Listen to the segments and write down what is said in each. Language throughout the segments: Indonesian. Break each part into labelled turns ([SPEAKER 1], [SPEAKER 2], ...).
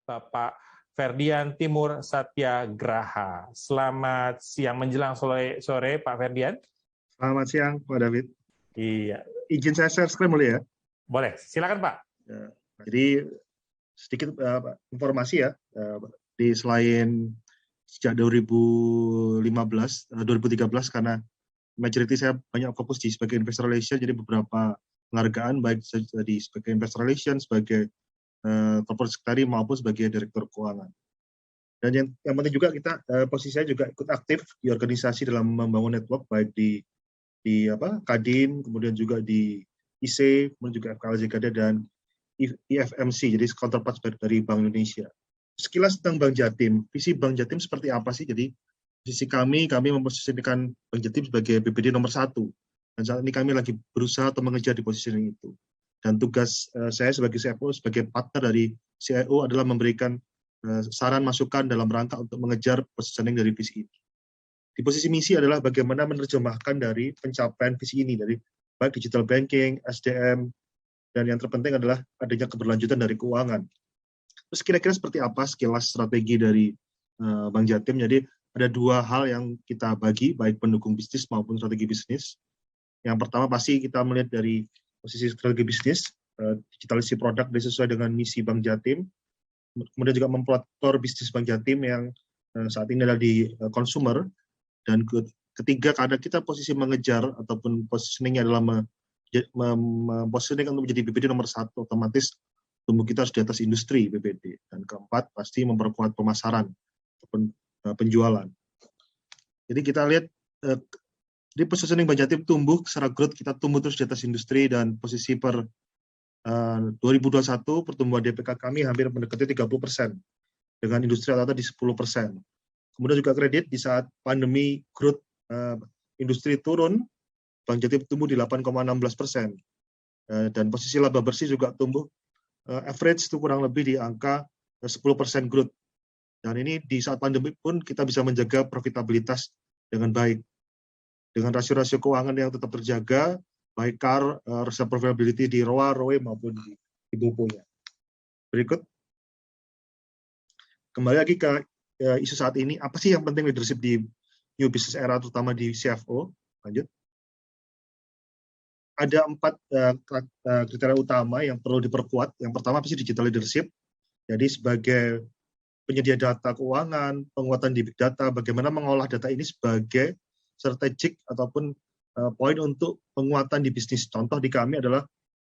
[SPEAKER 1] Bapak Ferdian Timur Satyagraha. Selamat siang menjelang sore Pak Ferdian.
[SPEAKER 2] Selamat siang Pak David.
[SPEAKER 1] Iya.
[SPEAKER 2] Izin saya share screen boleh ya?
[SPEAKER 1] Boleh, silakan Pak.
[SPEAKER 2] Jadi sedikit informasi ya, di selain sejak 2013 karena majority saya banyak fokus di sebagai investor relation, jadi beberapa penghargaan baik di sebagai investor relation, sebagai corporate secretary maupun sebagai direktur keuangan. Dan yang penting juga kita posisi saya juga ikut aktif di organisasi dalam membangun network baik di Kadin, kemudian juga di IC, kemudian juga FKLJKD dan IFMC, jadi counterpart dari Bank Indonesia. Sekilas tentang Bank Jatim, visi Bank Jatim seperti apa sih? Jadi sisi kami memposisikan Bank Jatim sebagai BPD nomor 1. Dan saat ini kami lagi berusaha atau mengejar di positioning itu. Dan tugas saya sebagai CFO, sebagai partner dari CIO adalah memberikan saran masukan dalam rangka untuk mengejar positioning dari visi ini. Di posisi misi adalah bagaimana menerjemahkan dari pencapaian visi ini, dari baik digital banking, SDM, dan yang terpenting adalah adanya keberlanjutan dari keuangan. Terus kira-kira seperti apa sekilas strategi dari Bank Jatim? Jadi ada dua hal yang kita bagi, baik pendukung bisnis maupun strategi bisnis. Yang pertama pasti kita melihat dari posisi strategi bisnis, digitalisasi produk sesuai dengan misi Bank Jatim, kemudian juga mempelopor bisnis Bank Jatim yang saat ini adalah di consumer, dan ketiga karena kita posisi mengejar ataupun positioningnya adalah positioning untuk menjadi BPD nomor 1, otomatis tumbuh kita harus di atas industri BPD. Dan keempat pasti memperkuat pemasaran ataupun penjualan. Jadi kita lihat di positioning Bank Jatim tumbuh secara growth, kita tumbuh terus di atas industri, dan posisi per 2021 pertumbuhan DPK kami hampir mendekati 30%, dengan industri rata-rata di 10%. Kemudian juga kredit di saat pandemi growth industri turun, Bank Jatim tumbuh di 8,16%. Dan posisi laba bersih juga tumbuh average itu kurang lebih di angka 10% growth. Dan ini di saat pandemi pun kita bisa menjaga profitabilitas dengan baik. Dengan rasio-rasio keuangan yang tetap terjaga, baik CAR, reserve profitability di ROA, ROE maupun di BOPO-nya. Berikut. Kembali lagi ke isu saat ini, apa sih yang penting leadership di New Business Era, terutama di CFO? Lanjut. Ada 4 kriteria utama yang perlu diperkuat. Yang pertama pasti digital leadership. Jadi sebagai penyedia data keuangan, penguatan di big data, bagaimana mengolah data ini sebagai strategik ataupun poin untuk penguatan di bisnis. Contoh di kami adalah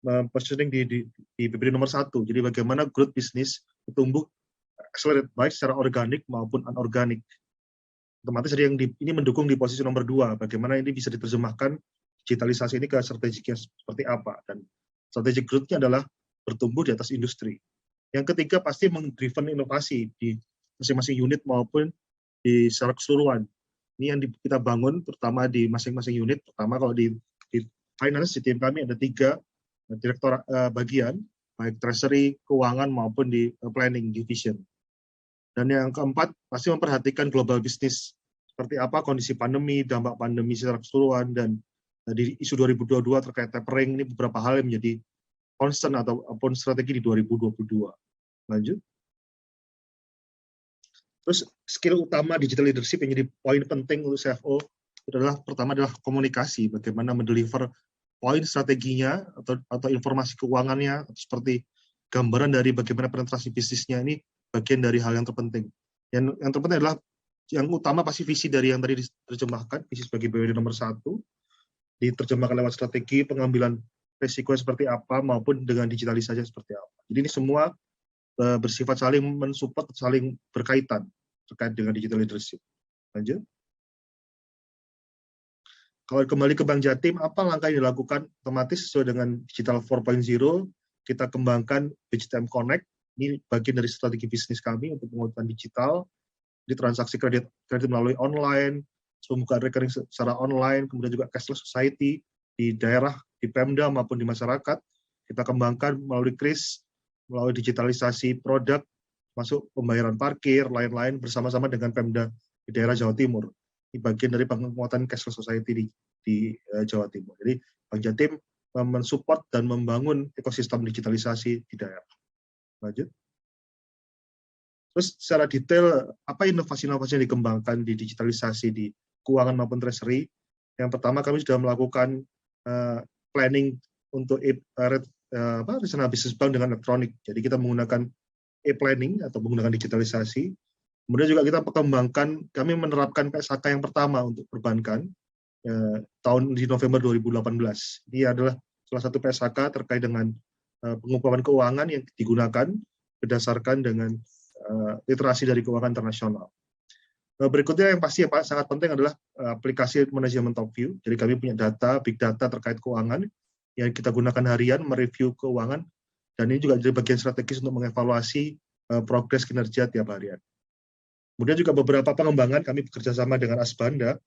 [SPEAKER 2] positioning di BPD nomor 1. Jadi bagaimana growth bisnis tumbuh accelerate baik secara organik maupun anorganik. Otomatis ada yang ini mendukung di posisi nomor 2. Bagaimana ini bisa diterjemahkan digitalisasi ini ke strategiknya seperti apa, dan strategi growth-nya adalah bertumbuh di atas industri. Yang ketiga pasti meng-driven inovasi di masing-masing unit maupun di secara keseluruhan. Ini yang kita bangun terutama di masing-masing unit. Pertama kalau di finance, di tim kami ada 3 direktur bagian, baik treasury, keuangan maupun di planning division. Dan yang keempat pasti memperhatikan global bisnis, seperti apa kondisi pandemi, dampak pandemi secara keseluruhan, dan di isu 2022 terkait tapering, ini beberapa hal yang menjadi concern ataupun strategi di 2022. Lanjut. Terus skill utama digital leadership yang jadi poin penting untuk CFO adalah pertama adalah komunikasi, bagaimana mendeliver poin strateginya atau informasi keuangannya, atau seperti gambaran dari bagaimana penetrasi bisnisnya, ini bagian dari hal yang terpenting. Yang terpenting adalah yang utama pasti visi dari yang tadi diterjemahkan, visi sebagai BPD nomor 1, diterjemahkan lewat strategi pengambilan risiko seperti apa maupun dengan digitalisasi seperti apa. Jadi ini semua bersifat saling mensupport, saling berkaitan terkait dengan digital leadership. Lanjut. Kalau kembali ke Bank Jatim, apa langkah yang dilakukan? Otomatis sesuai dengan Digital 4.0, kita kembangkan BJTM Connect. Ini bagian dari strategi bisnis kami untuk penguatan digital, di transaksi kredit melalui online, pembukaan rekening secara online, kemudian juga cashless society di daerah, di Pemda maupun di masyarakat. Kita kembangkan melalui KRIS, melalui digitalisasi produk, masuk pembayaran parkir, lain-lain bersama-sama dengan Pemda di daerah Jawa Timur. Ini bagian dari penguatan cashless society di Jawa Timur. Jadi Bank Jatim mensupport dan membangun ekosistem digitalisasi di daerah. Lanjut. Terus secara detail, apa inovasi-inovasi yang dikembangkan di digitalisasi di keuangan maupun treasury? Yang pertama, kami sudah melakukan planning untuk regional business bank dengan elektronik. Jadi kita menggunakan e-planning atau menggunakan digitalisasi. Kemudian juga kita kembangkan, kami menerapkan PSHK yang pertama untuk perbankan di November 2018. Ini adalah salah satu PSHK terkait dengan pengukuhan keuangan yang digunakan berdasarkan dengan literasi dari keuangan internasional. Berikutnya yang pasti sangat penting adalah aplikasi manajemen top view. Jadi kami punya data, big data terkait keuangan yang kita gunakan harian, mereview keuangan, dan ini juga jadi bagian strategis untuk mengevaluasi progres kinerja tiap harian. Kemudian juga beberapa pengembangan, kami bekerja sama dengan Asbanda,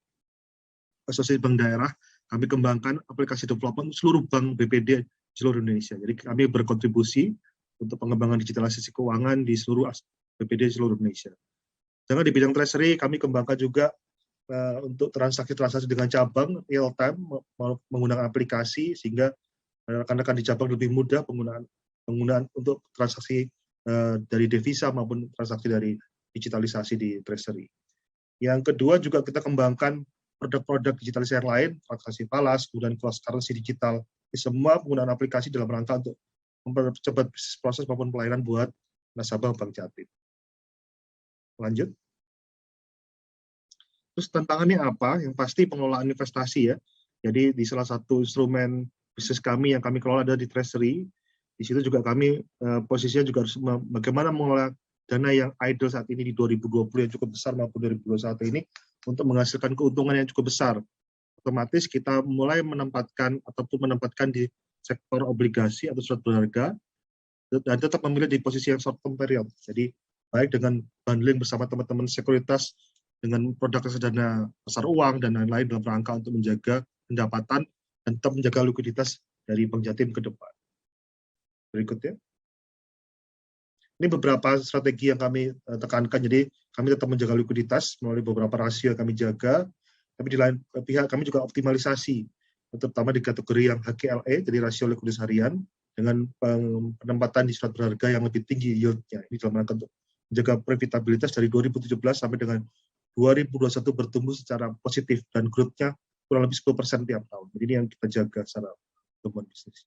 [SPEAKER 2] Asosiasi Bank Daerah, kami kembangkan aplikasi development seluruh bank BPD di seluruh Indonesia. Jadi kami berkontribusi untuk pengembangan digitalisasi keuangan di seluruh BPD di seluruh Indonesia. Sedangkan di bidang treasury, kami kembangkan juga untuk transaksi-transaksi dengan cabang real time menggunakan aplikasi sehingga rekan-rekan di cabang lebih mudah penggunaan untuk transaksi dari devisa maupun transaksi dari digitalisasi di treasury. Yang kedua juga kita kembangkan produk-produk digitalisasi yang lain, transaksi falas, kemudian cross currency digital, semua penggunaan aplikasi dalam rangka untuk mempercepat bisnis proses maupun pelayanan buat nasabah Bank Jatim. Lanjut. Terus tantangannya apa? Yang pasti pengelolaan investasi ya. Jadi di salah satu instrumen bisnis kami yang kami kelola ada di treasury. Di situ juga kami posisinya juga harus bagaimana mengelola dana yang idle saat ini di 2020 yang cukup besar maupun 2021 ini untuk menghasilkan keuntungan yang cukup besar. Otomatis kita mulai menempatkan di sektor obligasi atau surat berharga dan tetap memilih di posisi yang short term period. Jadi baik dengan bundling bersama teman-teman sekuritas dengan produk reksadana pasar uang dan lain-lain dalam rangka untuk menjaga pendapatan dan tetap menjaga likuiditas dari Bank Jatim ke depan. Berikutnya. Ini beberapa strategi yang kami tekankan, jadi kami tetap menjaga likuiditas melalui beberapa rasio yang kami jaga, tapi di lain pihak kami juga optimalisasi, terutama di kategori yang HQLA, jadi rasio likuiditas harian, dengan penempatan di surat berharga yang lebih tinggi yield-nya. Ini dalam rangka untuk menjaga profitabilitas dari 2017 sampai dengan 2021 bertumbuh secara positif, dan growth-nya kurang lebih 10% tiap tahun. Jadi ini yang kita jaga secara pertumbuhan bisnis.